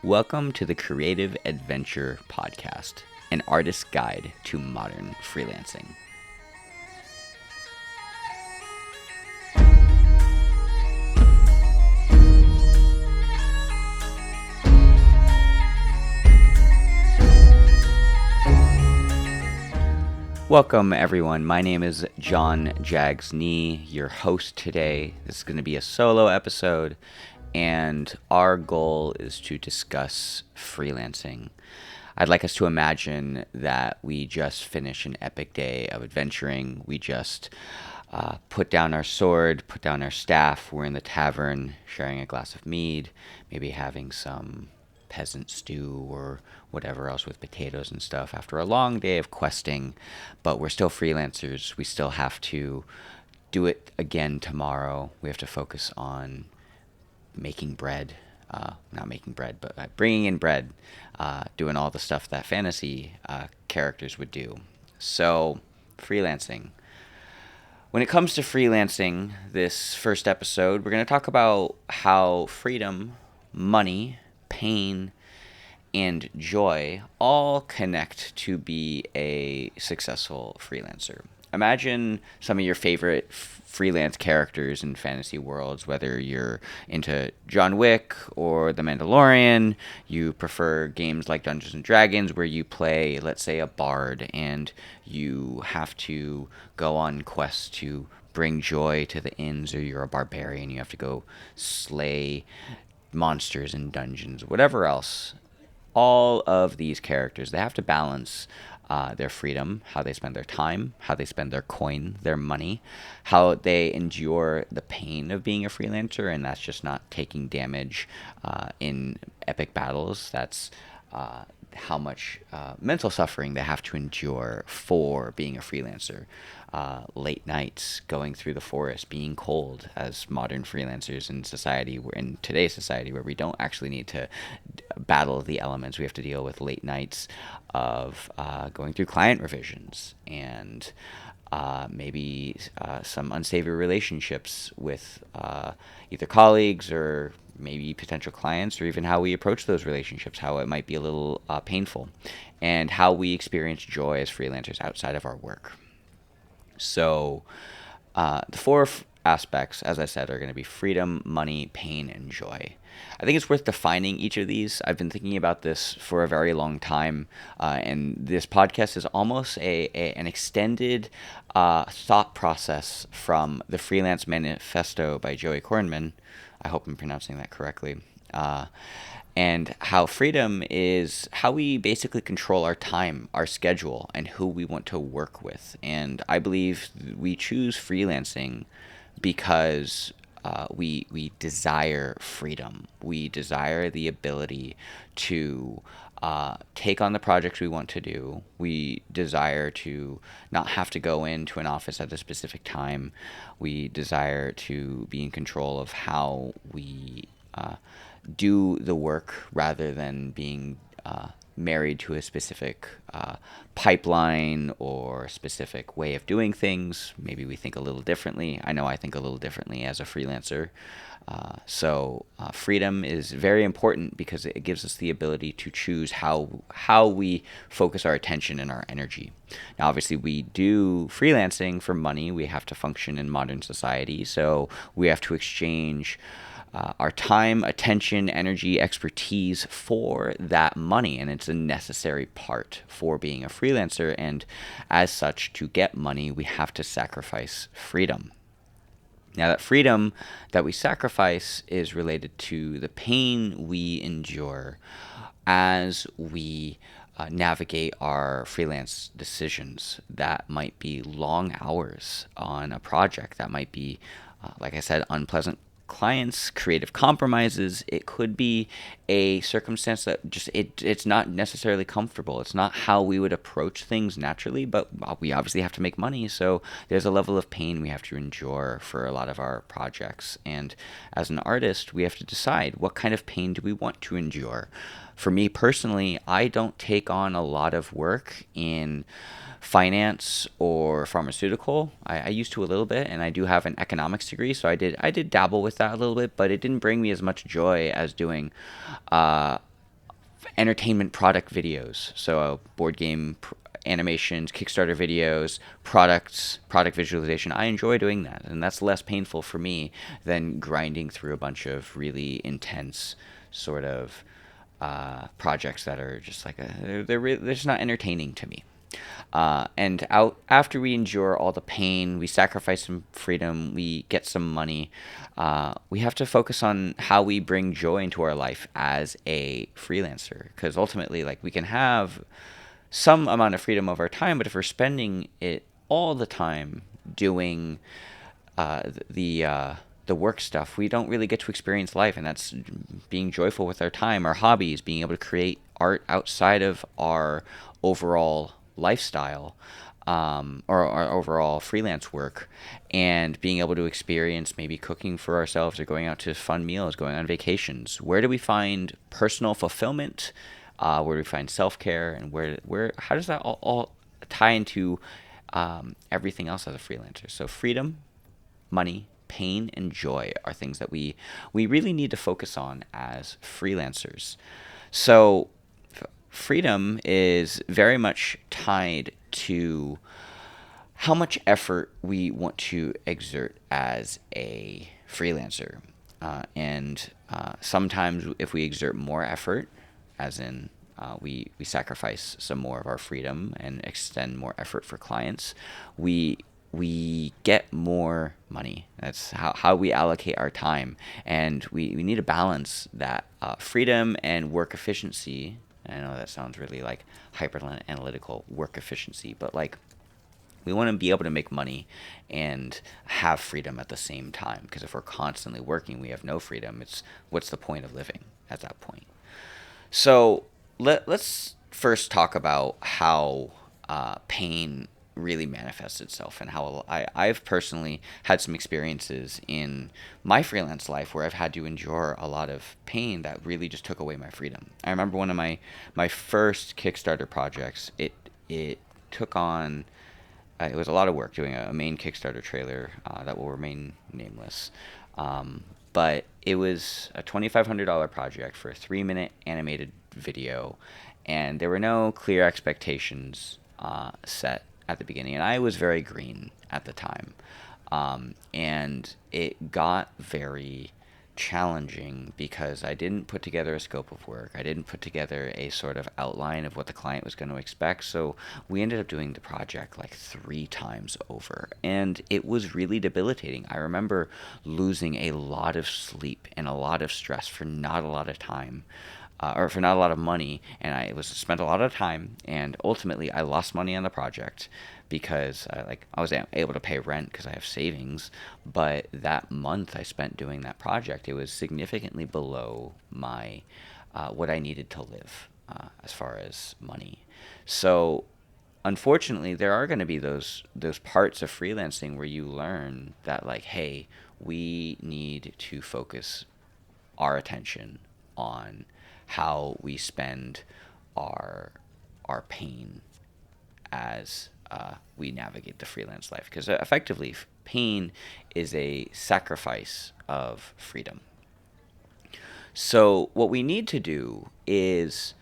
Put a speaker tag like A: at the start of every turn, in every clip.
A: Welcome to the Creative Adventure Podcast, an artist's guide to modern freelancing. Welcome, everyone. My name is John Jags Nee, your host today. This is going to be a solo episode, and our goal is to discuss freelancing. I'd like us to imagine that we just finished an epic day of adventuring. We just put down our sword, put down our staff. We're in the tavern sharing a glass of mead, maybe having some peasant stew or whatever else with potatoes and stuff after a long day of questing. But we're still freelancers. We still have to do it again tomorrow. We have to focus on making bread. Not making bread, but bringing in bread, doing all the stuff that fantasy characters would do. So, freelancing. When it comes to freelancing, this first episode, we're going to talk about how freedom, money, pain, and joy all connect to be a successful freelancer. Imagine some of your favorite freelance characters in fantasy worlds, whether you're into John Wick or the Mandalorian. You prefer games like Dungeons and Dragons where you play, let's say, a bard, and you have to go on quests to bring joy to the inns, or you're a barbarian, you have to go slay monsters in dungeons, whatever else. All of these characters, they have to balance their freedom, how they spend their time, how they spend their coin, their money, how they endure the pain of being a freelancer, and that's just not taking damage in epic battles. That's how much mental suffering they have to endure for being a freelancer. Late nights, going through the forest, being cold as modern freelancers in society, in today's society, where we don't actually need to battle the elements. We have to deal with late nights of going through client revisions and maybe some unsavory relationships with either colleagues or maybe potential clients, or even how we approach those relationships, how it might be a little painful, and how we experience joy as freelancers outside of our work. So the four aspects, as I said, are going to be freedom, money, pain, and joy. I think it's worth defining each of these. I've been thinking about this for a very long time, and this podcast is almost an extended thought process from the Freelance Manifesto by Joey Kornman. I hope I'm pronouncing that correctly. And how freedom is how we basically control our time, our schedule, and who we want to work with. And I believe we choose freelancing because we desire freedom. We desire the ability to take on the projects we want to do. We desire to not have to go into an office at a specific time. We desire to be in control of how we do the work rather than being married to a specific pipeline or specific way of doing things. Maybe we think a little differently. I know I think a little differently as a freelancer. So freedom is very important because it gives us the ability to choose how we focus our attention and our energy. Now, obviously, we do freelancing for money. We have to function in modern society, so we have to exchange our time, attention, energy, expertise for that money, and it's a necessary part for being a freelancer. And as such, to get money, we have to sacrifice freedom. Now, that freedom that we sacrifice is related to the pain we endure as we navigate our freelance decisions. That might be long hours on a project. That might be, like I said, unpleasant clients, creative compromises. It could be a circumstance that just it's not necessarily comfortable. It's not how we would approach things naturally, but we obviously have to make money, so there's a level of pain we have to endure for a lot of our projects. And as an artist, we have to decide, what kind of pain do we want to endure? For me personally, I don't take on a lot of work in finance or pharmaceutical. I used to a little bit, and I do have an economics degree, so I did dabble with that a little bit, but it didn't bring me as much joy as doing entertainment product videos. So board game animations, Kickstarter videos, product visualization. I enjoy doing that, and that's less painful for me than grinding through a bunch of really intense sort of projects that are just like they're just not entertaining to me. And out after we endure all the pain, we sacrifice some freedom, we get some money. We have to focus on how we bring joy into our life as a freelancer, because ultimately, like, we can have some amount of freedom of our time, but if we're spending it all the time doing uh, the uh, the work stuff, we don't really get to experience life, and that's being joyful with our time, our hobbies, being able to create art outside of our overall lifestyle, or our overall freelance work, and being able to experience maybe cooking for ourselves or going out to fun meals, going on vacations. Where do we find personal fulfillment? Where do we find self care? And how does that all tie into everything else as a freelancer? So freedom, money, pain, and joy are things that we really need to focus on as freelancers. So freedom is very much tied to how much effort we want to exert as a freelancer. And sometimes, if we exert more effort, as in we sacrifice some more of our freedom and extend more effort for clients, we we get more money. That's how we allocate our time. And we need to balance that freedom and work efficiency. I know that sounds really like hyper analytical work efficiency, but like we want to be able to make money and have freedom at the same time. Because if we're constantly working, we have no freedom. It's what's the point of living at that point? So let's first talk about how pain really manifests itself, and how I've personally had some experiences in my freelance life where I've had to endure a lot of pain that really just took away my freedom. I remember one of my first Kickstarter projects. It took on it was a lot of work doing a main Kickstarter trailer that will remain nameless. But it was a $2,500 project for a 3-minute animated video, and there were no clear expectations set at the beginning. And I was very green at the time. And it got very challenging because I didn't put together a scope of work. I didn't put together a sort of outline of what the client was going to expect. So we ended up doing the project like 3 times over. And it was really debilitating. I remember losing a lot of sleep and a lot of stress for not a lot of time. Or for not a lot of money, and I was spent a lot of time, and ultimately I lost money on the project because I was able to pay rent because I have savings, but that month I spent doing that project, it was significantly below my what I needed to live as far as money. So unfortunately, there are going to be those parts of freelancing where you learn that, like, hey, we need to focus our attention on how we spend our pain as we navigate the freelance life, because effectively pain is a sacrifice of freedom. So what we need to do is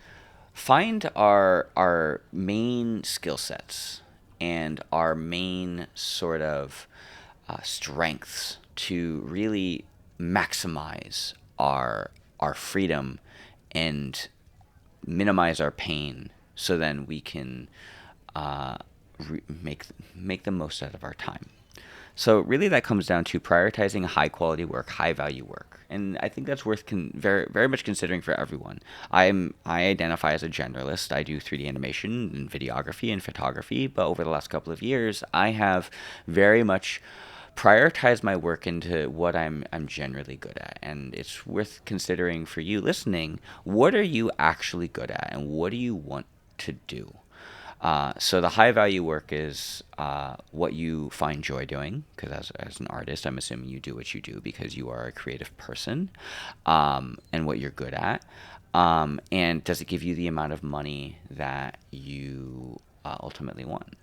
A: find our main skill sets and our main sort of strengths to really maximize our freedom and minimize our pain, so then we can make the most out of our time. So really, that comes down to prioritizing high quality work, high value work, and I think that's worth very very much considering for everyone. I identify as a generalist. I do 3D animation and videography and photography, but over the last couple of years, I have very much prioritize my work into what I'm generally good at. And it's worth considering for you listening, what are you actually good at and what do you want to do? So the high value work is what you find joy doing, because as an artist, I'm assuming you do what you do because you are a creative person, and what you're good at. And does it give you the amount of money that you ultimately want?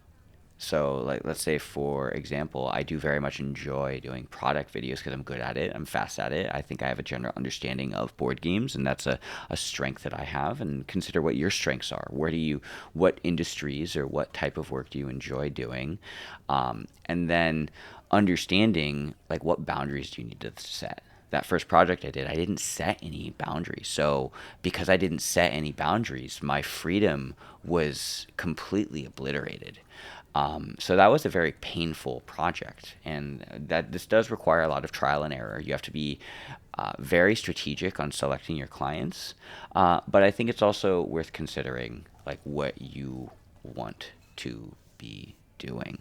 A: So, like, let's say, for example, I do very much enjoy doing product videos because I'm good at it. I'm fast at it. I think I have a general understanding of board games, and that's a strength that I have. And consider what your strengths are. What industries or what type of work do you enjoy doing? And then understanding, like, what boundaries do you need to set. That first project I did, I didn't set any boundaries. So, because I didn't set any boundaries, my freedom was completely obliterated. So that was a very painful project, and that this does require a lot of trial and error. You have to be very strategic on selecting your clients, but I think it's also worth considering like what you want to be doing.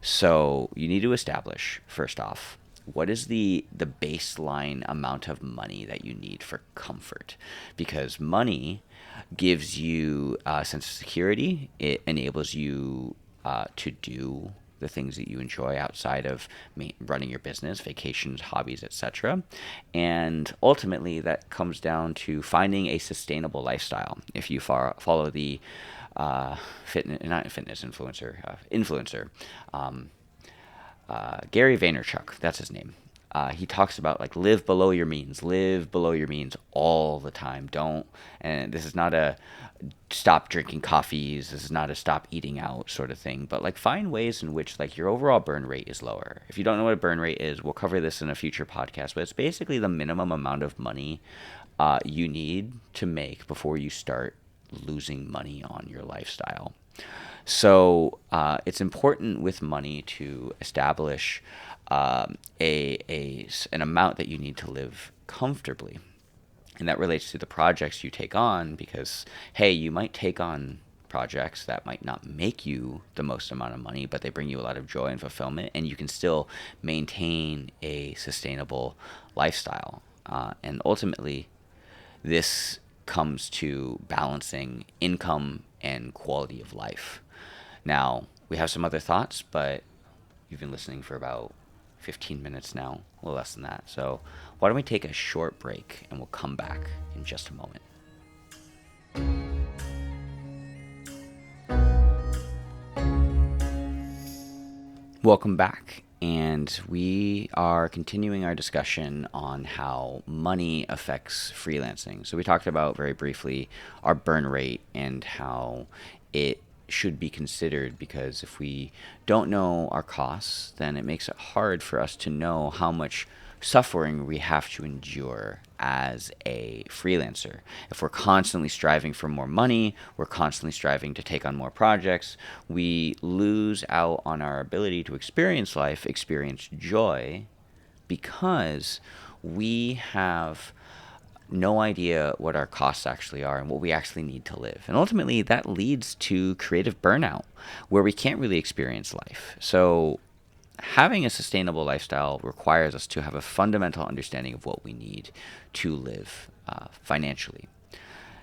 A: So you need to establish first off, what is the baseline amount of money that you need for comfort? Because money gives you a sense of security. It enables you to do the things that you enjoy outside of running your business, vacations, hobbies, etc. And ultimately, that comes down to finding a sustainable lifestyle. If you follow the not fitness influencer, Gary Vaynerchuk, that's his name. He talks about like live below your means all the time. Don't, and this is not a stop drinking coffees. This is not a stop eating out sort of thing, but like find ways in which like your overall burn rate is lower. If you don't know what a burn rate is, we'll cover this in a future podcast, but it's basically the minimum amount of money you need to make before you start losing money on your lifestyle. So it's important with money to establish an amount that you need to live comfortably. And that relates to the projects you take on because, hey, you might take on projects that might not make you the most amount of money, but they bring you a lot of joy and fulfillment, and you can still maintain a sustainable lifestyle. And ultimately, this comes to balancing income and quality of life. Now, we have some other thoughts, but you've been listening for about 15 minutes now, a little less than that. So why don't we take a short break and we'll come back in just a moment. Welcome back. And we are continuing our discussion on how money affects freelancing. So we talked about very briefly our burn rate and how it should be considered, because if we don't know our costs, then it makes it hard for us to know how much suffering we have to endure as a freelancer. If we're constantly striving for more money, we're constantly striving to take on more projects, we lose out on our ability to experience life, experience joy, because we have no idea what our costs actually are and what we actually need to live. And ultimately, that leads to creative burnout, where we can't really experience life. So having a sustainable lifestyle requires us to have a fundamental understanding of what we need to live financially.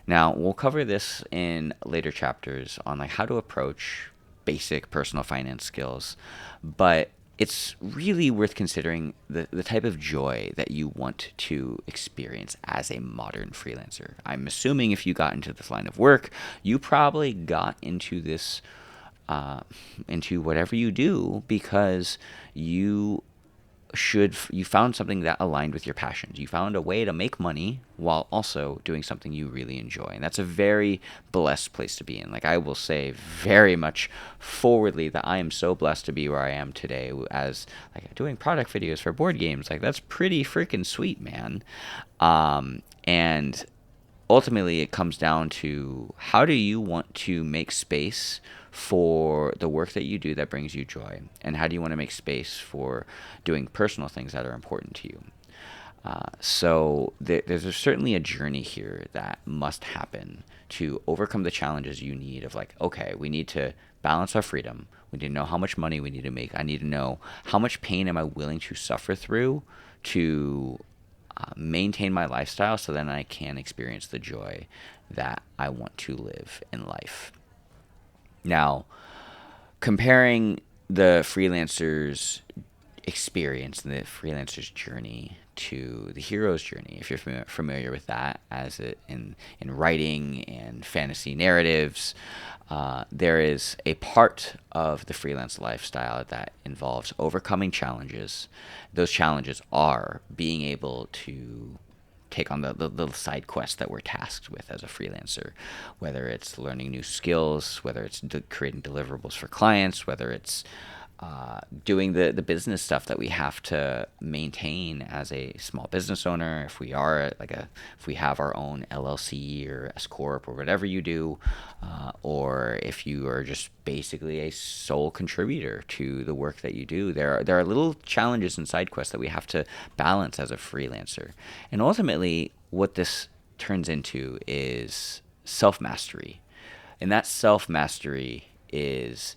A: Now, we'll cover this in later chapters on like how to approach basic personal finance skills, but it's really worth considering the type of joy that you want to experience as a modern freelancer. I'm assuming if you got into this line of work, you probably got into this into whatever you do because you found something that aligned with your passions. You found a way to make money while also doing something you really enjoy. And that's a very blessed place to be in. Like, I will say very much forwardly that I am so blessed to be where I am today as like doing product videos for board games. Like, that's pretty freaking sweet, man. And ultimately it comes down to how do you want to make space for the work that you do that brings you joy, and how do you want to make space for doing personal things that are important to you. So there's certainly a journey here that must happen to overcome the challenges you need of like, okay, we need to balance our freedom. We need to know how much money we need to make. I need to know how much pain am I willing to suffer through to maintain my lifestyle so then I can experience the joy that I want to live in life. Now, comparing the freelancer's experience and the freelancer's journey to the hero's journey. If you're familiar with that, as it in writing and fantasy narratives, there is a part of the freelance lifestyle that involves overcoming challenges. Those challenges are being able to take on the little side quests that we're tasked with as a freelancer, whether it's learning new skills, whether it's creating deliverables for clients, whether it's doing the business stuff that we have to maintain as a small business owner. If we are if we have our own LLC or S corp or whatever you do, or if you are just basically a sole contributor to the work that you do, there are little challenges and side quests that we have to balance as a freelancer. And ultimately, what this turns into is self mastery, and that self mastery is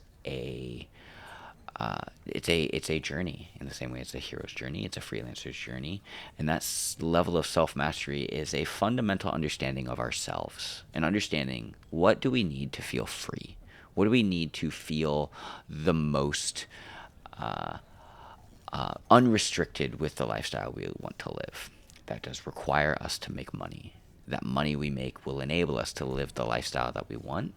A: it's a journey in the same way it's a hero's journey, it's a freelancer's journey. And that level of self-mastery is a fundamental understanding of ourselves and understanding what do we need to feel free? What do we need to feel the most unrestricted with the lifestyle we want to live? That does require us to make money. That money we make will enable us to live the lifestyle that we want.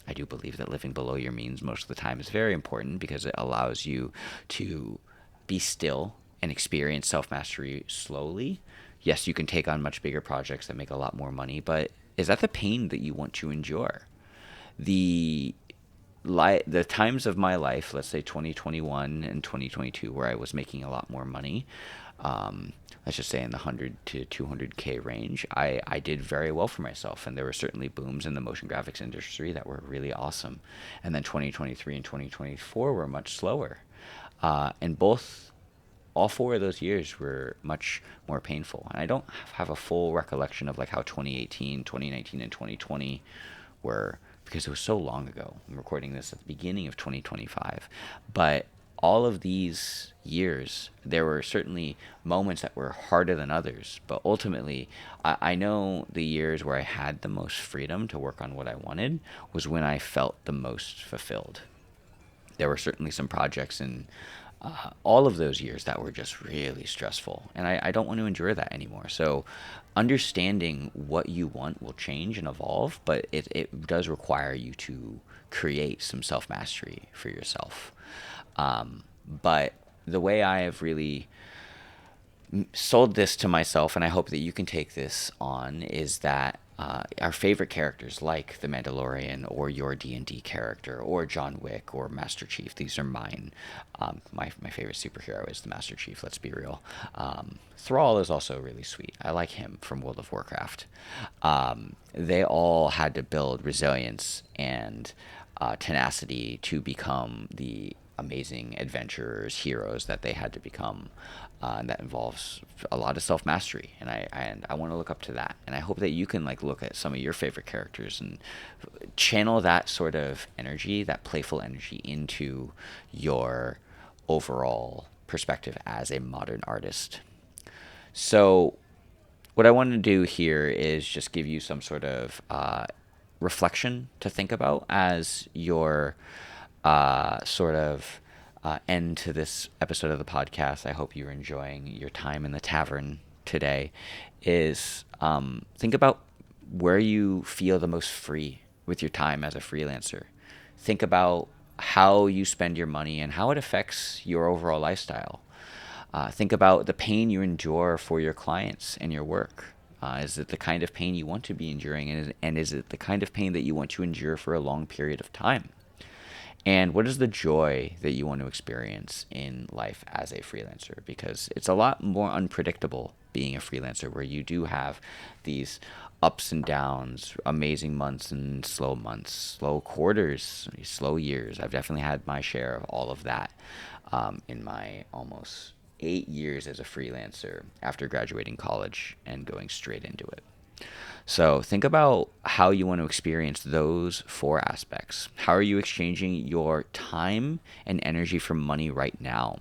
A: I do believe that living below your means most of the time is very important because it allows you to be still and experience self-mastery slowly. Yes, you can take on much bigger projects that make a lot more money, but is that the pain that you want to endure? The times of my life, let's say 2021 and 2022, where I was making a lot more money, let's just say in the 100 to 200K range, I did very well for myself. And there were certainly booms in the motion graphics industry that were really awesome. And then 2023 and 2024 were much slower. And all 4 of those years were much more painful. And I don't have a full recollection of like how 2018, 2019, and 2020 were, because it was so long ago. I'm recording this at the beginning of 2025. But all of these years, there were certainly moments that were harder than others. But ultimately, I know the years where I had the most freedom to work on what I wanted was when I felt the most fulfilled. There were certainly some projects in all of those years that were just really stressful. And I don't want to endure that anymore. So understanding what you want will change and evolve, but it does require you to create some self-mastery for yourself. But the way I have really sold this to myself, and I hope that you can take this on, is that our favorite characters like the Mandalorian or your D&D character or John Wick or Master Chief, these are mine. My favorite superhero is the Master Chief, let's be real. Thrall is also really sweet. I like him from World of Warcraft. They all had to build resilience and tenacity to become the amazing adventurers, heroes that they had to become. And that involves a lot of self-mastery, and I want to look up to that. And I hope that you can look at some of your favorite characters and channel that sort of energy, that playful energy, into your overall perspective as a modern artist. So what I want to do here is just give you some sort of reflection to think about as your sort of end to this episode of the podcast. I hope you're enjoying your time in the tavern today. Is think about where you feel the most free with your time as a freelancer. Think about how you spend your money and how it affects your overall lifestyle. Think about the pain you endure for your clients and your work. Is it the kind of pain you want to be enduring, and is it the kind of pain that you want to endure for a long period of time? And what is the joy that you want to experience in life as a freelancer? Because it's a lot more unpredictable being a freelancer, where you do have these ups and downs, amazing months and slow months, slow quarters, slow years. I've definitely had my share of all of that in my almost 8 years as a freelancer after graduating college and going straight into it. So think about how you want to experience those 4 aspects. How are you exchanging your time and energy for money right now?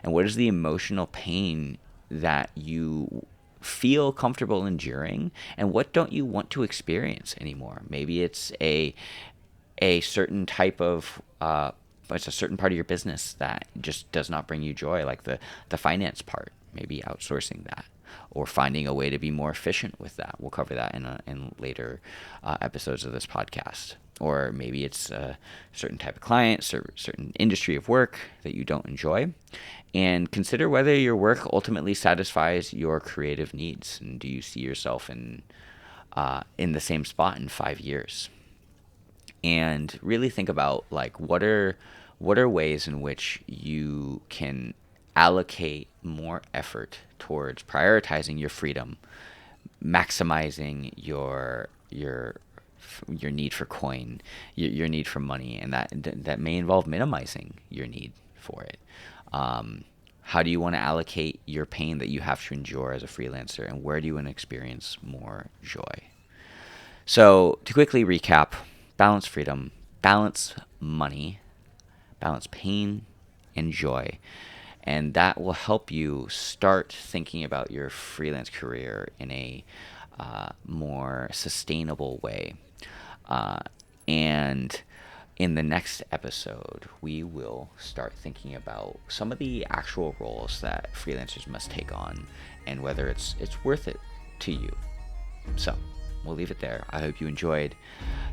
A: And what is the emotional pain that you feel comfortable enduring? And what don't you want to experience anymore? Maybe it's a certain type of it's a certain part of your business that just does not bring you joy, like the finance part. maybe outsourcing that or finding a way to be more efficient with that. We'll cover that in later episodes of this podcast. Or maybe it's a certain type of client, certain industry of work that you don't enjoy. And consider whether your work ultimately satisfies your creative needs. And do you see yourself in the same spot in 5 years? And really think about like what are ways in which you can allocate more effort towards prioritizing your freedom, maximizing your need for coin, your need for money, and that may involve minimizing your need for it. How do you want to allocate your pain that you have to endure as a freelancer, and where do you want to experience more joy? So to quickly recap, balance freedom, balance money, balance pain and joy. And that will help you start thinking about your freelance career in a more sustainable way. And in the next episode, we will start thinking about some of the actual roles that freelancers must take on and whether it's worth it to you. So we'll leave it there. I hope you enjoyed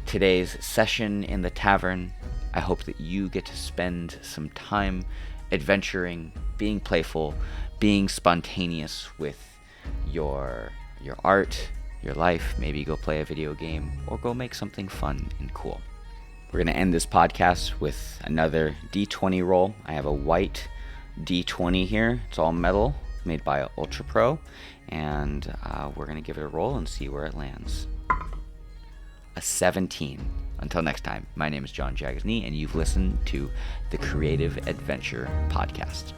A: today's session in the tavern. I hope that you get to spend some time adventuring, being playful, being spontaneous with your art, your life. Maybe go play a video game or go make something fun and cool. We're going to end this podcast with another D20 roll. I have a white D20 here. It's all metal, made by Ultra Pro, and we're going to give it a roll and see where it lands. A 17. Until next time, my name is John Jagsney, and you've listened to the Creative Adventure Podcast.